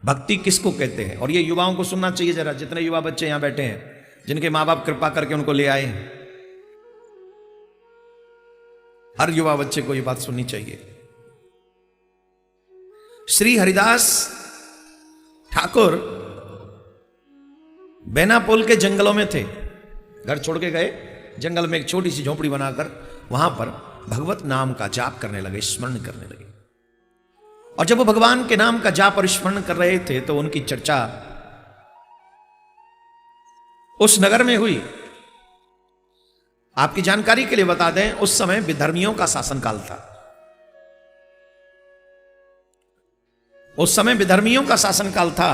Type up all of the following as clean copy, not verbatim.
भक्ति किसको कहते हैं। और ये युवाओं को सुनना चाहिए जरा, जितने युवा बच्चे यहां बैठे हैं, जिनके मां बाप कृपा करके उनको ले आए, हर युवा बच्चे को ये बात सुननी चाहिए। श्री हरिदास ठाकुर बेनापोल के जंगलों में थे, घर छोड़ के गए, जंगल में एक छोटी सी झोपड़ी बनाकर वहां पर भगवत नाम का जाप करने लगे, स्मरण करने लगे। और जब वो भगवान के नाम का जाप और स्मरण कर रहे थे तो उनकी चर्चा उस नगर में हुई। आपकी जानकारी के लिए बता दें, उस समय विधर्मियों का शासनकाल था। उस समय विधर्मियों का शासनकाल था,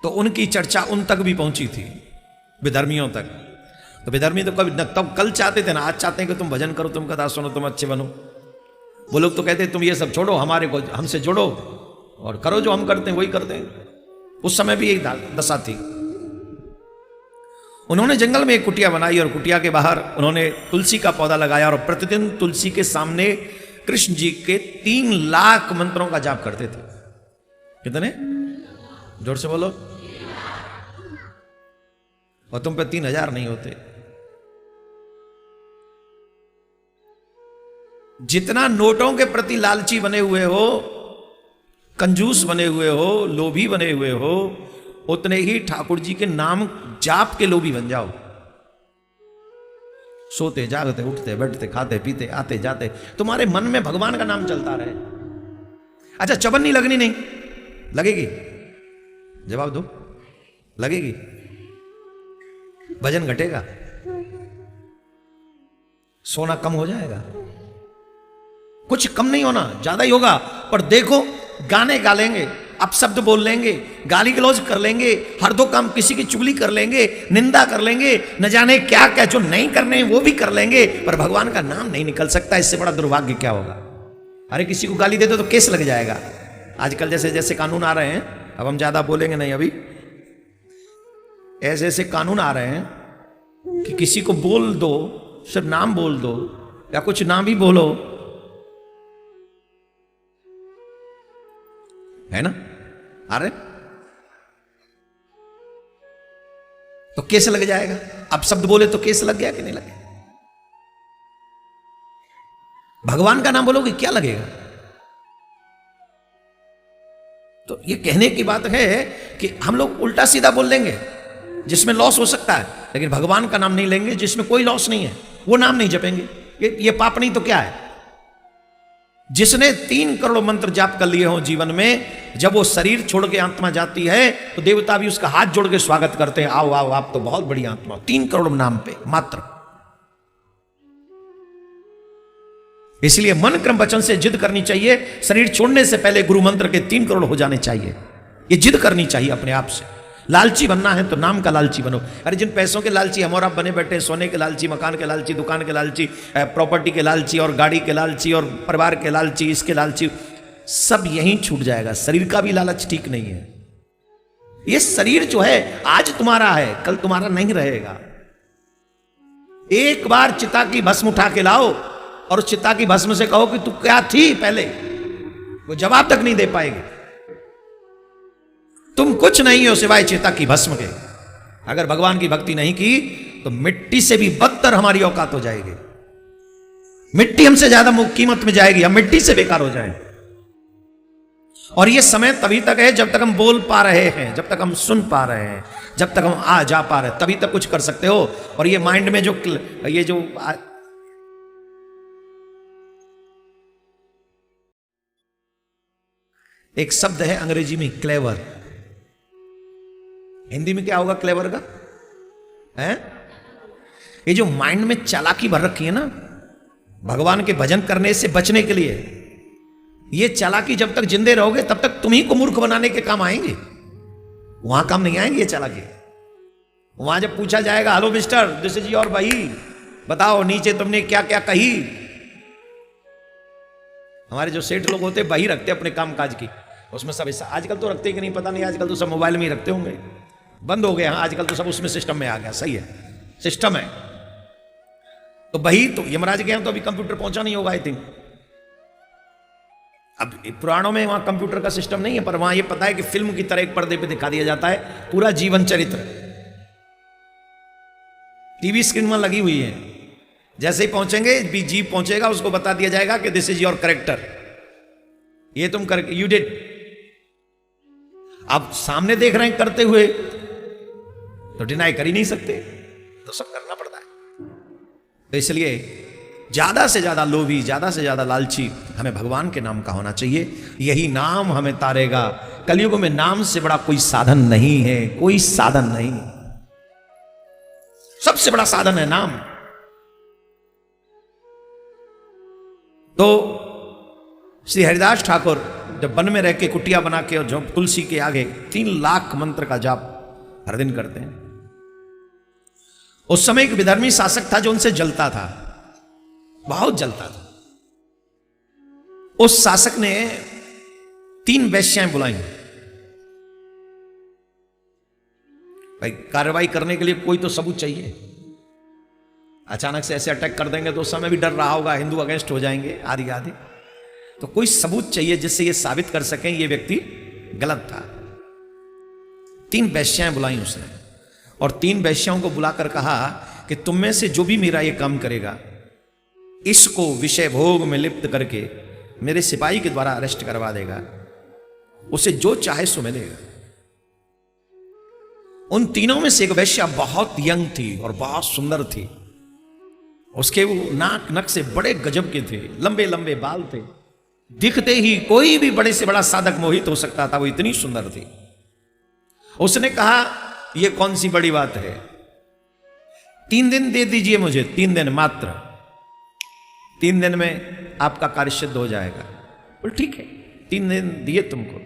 तो उनकी चर्चा उन तक भी पहुंची थी, विधर्मियों तक। तो विधर्मी तो कभी तब कल चाहते थे ना, आज चाहते हैं कि तुम भजन करो, तुम कथा सुनो, तुम अच्छे बनो। वो लोग तो कहते तुम ये सब छोड़ो, हमारे को हमसे जोड़ो और करो जो हम करते हैं वही करते हैं। उस समय भी यही दशा थी। उन्होंने जंगल में एक कुटिया बनाई और कुटिया के बाहर उन्होंने तुलसी का पौधा लगाया और प्रतिदिन तुलसी के सामने कृष्ण जी के 3 लाख मंत्रों का जाप करते थे। कितने? जोर से बोलो। और तुम पे 3000 नहीं होते। जितना नोटों के प्रति लालची बने हुए हो, कंजूस बने हुए हो, लोभी बने हुए हो, उतने ही ठाकुर जी के नाम जाप के लोभी बन जाओ। सोते जागते उठते बैठते खाते पीते आते जाते तुम्हारे मन में भगवान का नाम चलता रहे। अच्छा, चवन्नी लगनी नहीं लगेगी? जवाब दो, लगेगी? वजन घटेगा? सोना कम हो जाएगा? कुछ कम नहीं होना, ज्यादा ही होगा। पर देखो, गाने गा लेंगे, अपशब्द बोल लेंगे, गाली गलौज कर लेंगे, हर दो काम किसी की चुगली कर लेंगे, निंदा कर लेंगे, न जाने क्या क्या जो नहीं करने वो भी कर लेंगे, पर भगवान का नाम नहीं निकल सकता। इससे बड़ा दुर्भाग्य क्या होगा? अरे किसी को गाली दे दो तो केस लग जाएगा। आजकल जैसे जैसे कानून आ रहे हैं, अब हम ज्यादा बोलेंगे नहीं, अभी ऐसे ऐसे कानून आ रहे हैं कि किसी को बोल दो, सिर्फ नाम बोल दो या कुछ नाम भी बोलो, है ना? अरे तो केस लग जाएगा। अब शब्द बोले तो केस लग गया कि नहीं लगे? भगवान का नाम बोलोगे क्या लगेगा? तो ये कहने की बात है कि हम लोग उल्टा सीधा बोल लेंगे जिसमें लॉस हो सकता है, लेकिन भगवान का नाम नहीं लेंगे जिसमें कोई लॉस नहीं है, वो नाम नहीं जपेंगे। ये पाप नहीं तो क्या है? जिसने 3 करोड़ मंत्र जाप कर लिए हो जीवन में, जब वो शरीर छोड़ के आत्मा जाती है तो देवता भी उसका हाथ जोड़ के स्वागत करते हैं, आओ आओ, आप तो बहुत बड़ी आत्मा। 3 करोड़ नाम पे मात्र। इसलिए मन क्रम वचन से जिद करनी चाहिए। शरीर छोड़ने से पहले गुरु मंत्र के 3 करोड़ हो जाने चाहिए। ये जिद करनी चाहिए अपने आप से। लालची बनना है तो नाम का लालची बनो। अरे जिन पैसों के लालची हम और आप बने बैठे हैं, सोने के लालची, मकान के लालची, दुकान के लालची, प्रॉपर्टी के लालची और गाड़ी के लालची और परिवार के लालची, इसके लालची, सब यहीं छूट जाएगा। शरीर का भी लालच ठीक नहीं है। ये शरीर जो है आज तुम्हारा है, कल तुम्हारा नहीं रहेगा। एक बार चिता की भस्म उठा के लाओ और उस चिता की भस्म से कहो कि तू क्या थी पहले, वो जवाब तक नहीं दे पाएगी। तुम कुछ नहीं हो सिवाय चिता की भस्म के। अगर भगवान की भक्ति नहीं की तो मिट्टी से भी बदतर हमारी औकात हो जाएगी। मिट्टी हमसे ज्यादा कीमत में जाएगी, हम मिट्टी से बेकार हो जाएं। और ये समय तभी तक है जब तक हम बोल पा रहे हैं, जब तक हम सुन पा रहे हैं, जब तक हम आ जा पा रहे हैं, तभी तक कुछ कर सकते हो। और ये माइंड में जो एक शब्द है अंग्रेजी में क्लेवर, हिंदी में क्या होगा क्लेवर का? है ये जो माइंड में चालाकी भर रखी है ना भगवान के भजन करने से बचने के लिए, ये चालाकी जब तक जिंदे रहोगे तब तक तुम्ही को मूर्ख बनाने के काम आएंगे। वहां काम नहीं आएंगे ये चालाकी। वहां जब पूछा जाएगा, hello mister this is your भाई, बताओ नीचे तुमने क्या क्या कही। हमारे जो सेठ लोग होते बही रखते अपने काम काज की, उसमें सब हिस्सा, आजकल तो रखते कि नहीं पता नहीं, आजकल तो सब मोबाइल में ही रखते होंगे, बंद हो गया। हाँ आजकल तो सब उसमें सिस्टम में आ गया, सही है, सिस्टम है। तो बही तो यमराज के यहाँ तो अभी कंप्यूटर पहुंचा नहीं होगा आई थिंक। अब पुराणों में वहां कंप्यूटर का सिस्टम नहीं है, पर वहां ये पता है कि फिल्म की तरह एक पर्दे पे दिखा दिया जाता है पूरा जीवन चरित्र, टीवी स्क्रीन में लगी हुई है। जैसे ही पहुंचेंगे भी जीव पहुंचेगा, उसको बता दिया जाएगा कि दिस इज योर करेक्टर, ये तुम कर यू डिड। आप सामने देख रहे हैं करते हुए तो डिनाई कर ही नहीं सकते, तो सब करना पड़ता है। तो इसलिए ज्यादा से ज्यादा लोभी, ज्यादा से ज्यादा लालची हमें भगवान के नाम का होना चाहिए। यही नाम हमें तारेगा। कलयुग में नाम से बड़ा कोई साधन नहीं है, कोई साधन नहीं। सबसे बड़ा साधन है नाम। तो श्री हरिदास ठाकुर जब वन में रह के कुटिया बना के और जो तुलसी के आगे 3 लाख मंत्र का जाप हर दिन करते हैं। उस समय एक विधर्मी शासक था जो उनसे जलता था, बहुत जलता था। उस शासक ने 3 वेश्याएं बुलाई। भाई कार्रवाई करने के लिए कोई तो सबूत चाहिए। अचानक से ऐसे अटैक कर देंगे तो उस समय भी डर रहा होगा, हिंदू अगेंस्ट हो जाएंगे आदि आदि। तो कोई सबूत चाहिए जिससे ये साबित कर सकें ये व्यक्ति गलत था। 3 वेश्याएं बुलाई उसने और 3 वेश्याओं को बुलाकर कहा कि तुम में से जो भी मेरा ये काम करेगा, इसको विषय भोग में लिप्त करके मेरे सिपाही के द्वारा अरेस्ट करवा देगा, उसे जो चाहे सो मिलेगा। उन तीनों में से एक वैश्या बहुत यंग थी और बहुत सुंदर थी। उसके वो नाक नक से बड़े गजब के थे, लंबे लंबे बाल थे, दिखते ही कोई भी बड़े से बड़ा साधक मोहित हो सकता था, वो इतनी सुंदर थी। उसने कहा ये कौन सी बड़ी बात है, 3 दिन दे दीजिए मुझे, 3 दिन मात्र, 3 दिन में आपका कार्य सिद्ध हो जाएगा। बोल ठीक है, 3 दिन दिए तुमको।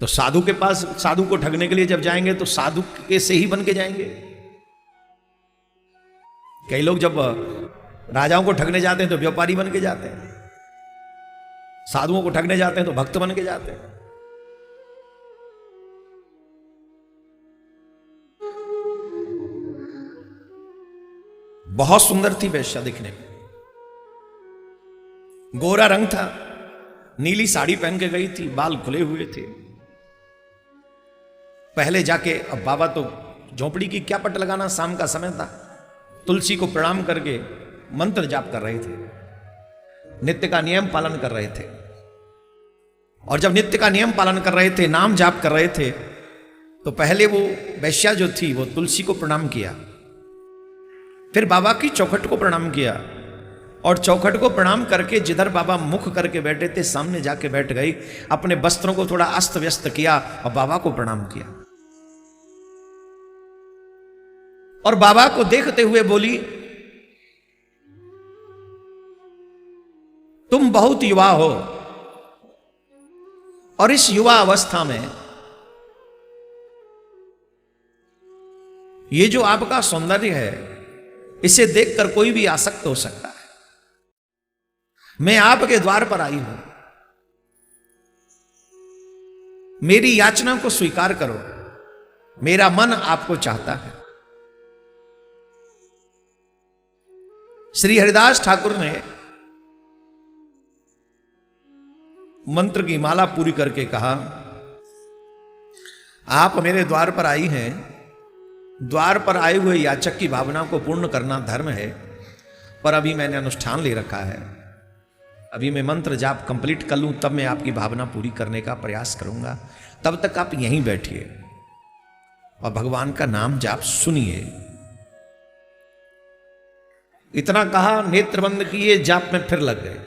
तो साधु के पास, साधु को ठगने के लिए जब जाएंगे तो साधु के से ही बन के जाएंगे। कई लोग जब राजाओं को ठगने जाते हैं तो व्यापारी बन के जाते हैं, साधुओं को ठगने जाते हैं तो भक्त बन के जाते हैं। बहुत सुंदर थी वैश्या दिखने में, गोरा रंग था, नीली साड़ी पहन के गई थी, बाल खुले हुए थे। पहले जाके, अब बाबा तो झोपड़ी की क्या पट लगाना, शाम का समय था, तुलसी को प्रणाम करके मंत्र जाप कर रहे थे, नित्य का नियम पालन कर रहे थे। और जब नित्य का नियम पालन कर रहे थे, नाम जाप कर रहे थे, तो पहले वो वैश्या जो थी वो तुलसी को प्रणाम किया, फिर बाबा की चौखट को प्रणाम किया, और चौखट को प्रणाम करके जिधर बाबा मुख करके बैठे थे सामने जाके बैठ गई, अपने वस्त्रों को थोड़ा अस्त व्यस्त किया और बाबा को प्रणाम किया। और बाबा को देखते हुए बोली, तुम बहुत युवा हो और इस युवा अवस्था में ये जो आपका सौंदर्य है, इसे देखकर कोई भी आसक्त हो सकता है। मैं आपके द्वार पर आई हूं, मेरी याचना को स्वीकार करो, मेरा मन आपको चाहता है। श्री हरिदास ठाकुर ने मंत्र की माला पूरी करके कहा, आप मेरे द्वार पर आई हैं, द्वार पर आए हुए याचक की भावना को पूर्ण करना धर्म है, पर अभी मैंने अनुष्ठान ले रखा है, अभी मैं मंत्र जाप कंप्लीट कर लूं तब मैं आपकी भावना पूरी करने का प्रयास करूंगा। तब तक आप यहीं बैठिए और भगवान का नाम जाप सुनिए। इतना कहा, नेत्र बंद किए, जाप में फिर लग गए।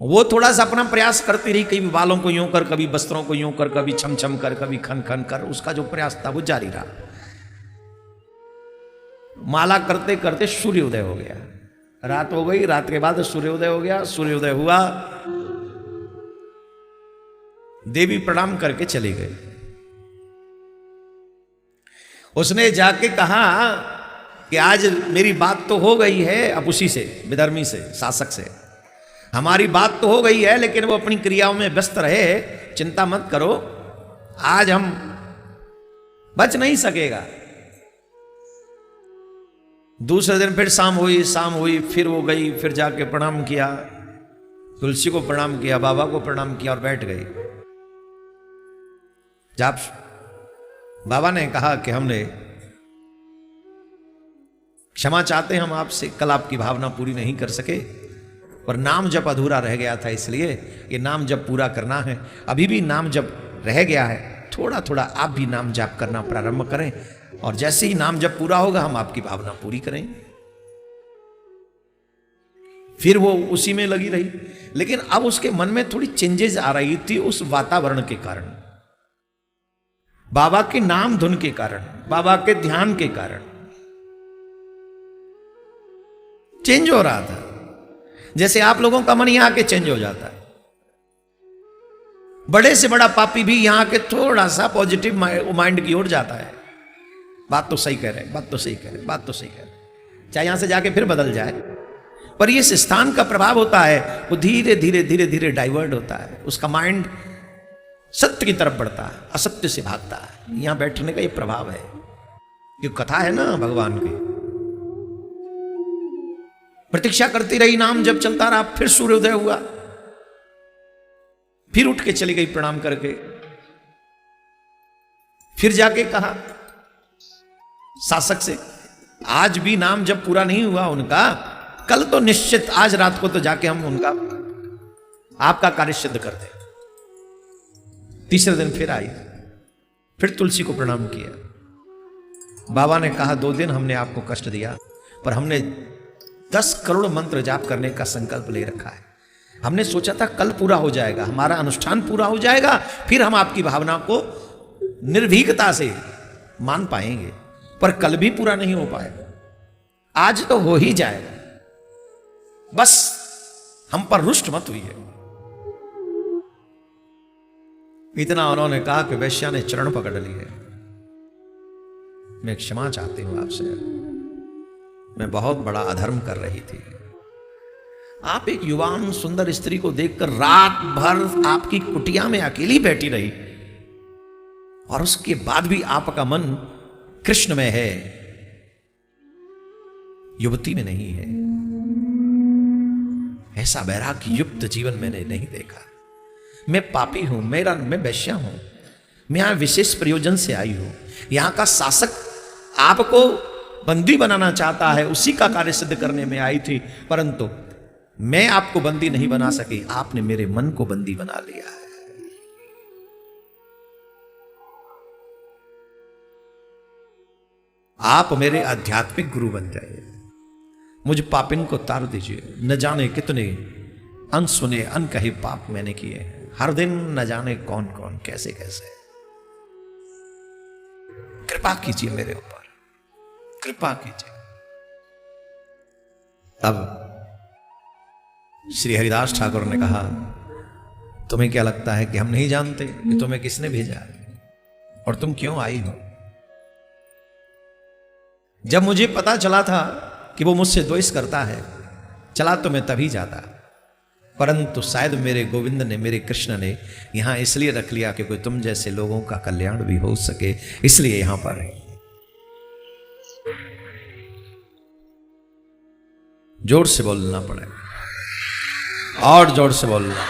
वो थोड़ा सा अपना प्रयास करती रही, कभी बालों को यूं कर, कभी वस्त्रों को यूं कर, कभी छम छम कर, कभी खन खन कर, उसका जो प्रयास था वो जारी रहा। माला करते करते सूर्योदय हो गया, रात हो गई, रात के बाद सूर्योदय हो गया। सूर्योदय हुआ, देवी प्रणाम करके चली गई। उसने जाके कहा कि आज मेरी बात तो हो गई है, अब उसी से, विधर्मी से, शासक से हमारी बात तो हो गई है, लेकिन वो अपनी क्रियाओं में व्यस्त रहे, चिंता मत करो, आज हम बच नहीं सकेगा। दूसरे दिन फिर शाम हुई, फिर वो गई, फिर जाके प्रणाम किया, तुलसी को प्रणाम किया, बाबा को प्रणाम किया और बैठ गई। जब बाबा ने कहा कि हमने क्षमा चाहते हैं हम आपसे, कल आपकी भावना पूरी नहीं कर सके, पर नाम जप अधूरा रह गया था, इसलिए ये नाम जप पूरा करना है। अभी भी नाम जप रह गया है, थोड़ा थोड़ा आप भी नाम जप करना प्रारंभ करें, और जैसे ही नाम जप पूरा होगा हम आपकी भावना पूरी करेंगे। फिर वो उसी में लगी रही, लेकिन अब उसके मन में थोड़ी चेंजेस आ रही थी उस वातावरण के कारण, बाबा के नाम धुन के कारण, बाबा के ध्यान के कारण चेंज हो रहा था। जैसे आप लोगों का मन यहां के चेंज हो जाता है, बड़े से बड़ा पापी भी यहां के थोड़ा सा पॉजिटिव माइंड की ओर जाता है। बात तो सही कह रहे हैं, बात तो सही कह रहे हैं, बात तो सही कह रहे हैं, चाहे यहां से जाके फिर बदल जाए, पर ये इस स्थान का प्रभाव होता है, वो धीरे धीरे धीरे धीरे डाइवर्ट होता है, उसका माइंड सत्य की तरफ बढ़ता है, असत्य से भागता है। यहां बैठने का ये प्रभाव है। ये कथा है ना भगवान की। प्रतीक्षा करती रही, नाम जब चलता रहा, फिर सूर्योदय हुआ, फिर उठ के चली गई प्रणाम करके, फिर जाके कहा शासक से, आज भी नाम जब पूरा नहीं हुआ उनका, कल तो निश्चित, आज रात को तो जाके हम उनका आपका कार्य सिद्ध कर दें। तीसरे दिन फिर आई, फिर तुलसी को प्रणाम किया। बाबा ने कहा 2 दिन हमने आपको कष्ट दिया, पर हमने 10 करोड़ मंत्र जाप करने का संकल्प ले रखा है। हमने सोचा था कल पूरा हो जाएगा, हमारा अनुष्ठान पूरा हो जाएगा, फिर हम आपकी भावना को निर्भीकता से मान पाएंगे, पर कल भी पूरा नहीं हो पाएगा, आज तो हो ही जाएगा, बस हम पर रुष्ट मत हुई है। इतना उन्होंने कहा कि वैश्या ने चरण पकड़ लिए, मैं क्षमा चाहती हूं आपसे, मैं बहुत बड़ा अधर्म कर रही थी। आप एक युवान सुंदर स्त्री को देखकर रात भर आपकी कुटिया में अकेली बैठी रही, और उसके बाद भी आपका मन कृष्ण में है, युवती में नहीं है। ऐसा वैराग्य युक्त जीवन मैंने नहीं देखा। मैं पापी हूं, मैं वैश्या हूं, मैं यहां विशेष प्रयोजन से आई हूं। यहां का शासक आपको बंदी बनाना चाहता है, उसी का कार्य सिद्ध करने में आई थी, परंतु मैं आपको बंदी नहीं बना सकी, आपने मेरे मन को बंदी बना लिया है। आप मेरे आध्यात्मिक गुरु बन जाइए, मुझ पापिन को तार दीजिए। न जाने कितने अनसुने अनकहे पाप मैंने किए हैं, हर दिन न जाने कौन कौन कैसे कैसे। कृपा कीजिए मेरे ऊपर, कृपा कीजिए। अब श्री हरिदास ठाकुर ने कहा, तुम्हें क्या लगता है कि हम नहीं जानते कि तुम्हें किसने भेजा है और तुम क्यों आई हो? जब मुझे पता चला था कि वो मुझसे द्वेष करता है, चला तो मैं तभी जाता, परंतु शायद मेरे गोविंद ने, मेरे कृष्ण ने यहां इसलिए रख लिया कि कोई तुम जैसे लोगों का कल्याण भी हो सके, इसलिए यहां पर है। जोर से बोलना पड़ेगा, और जोर से बोलना।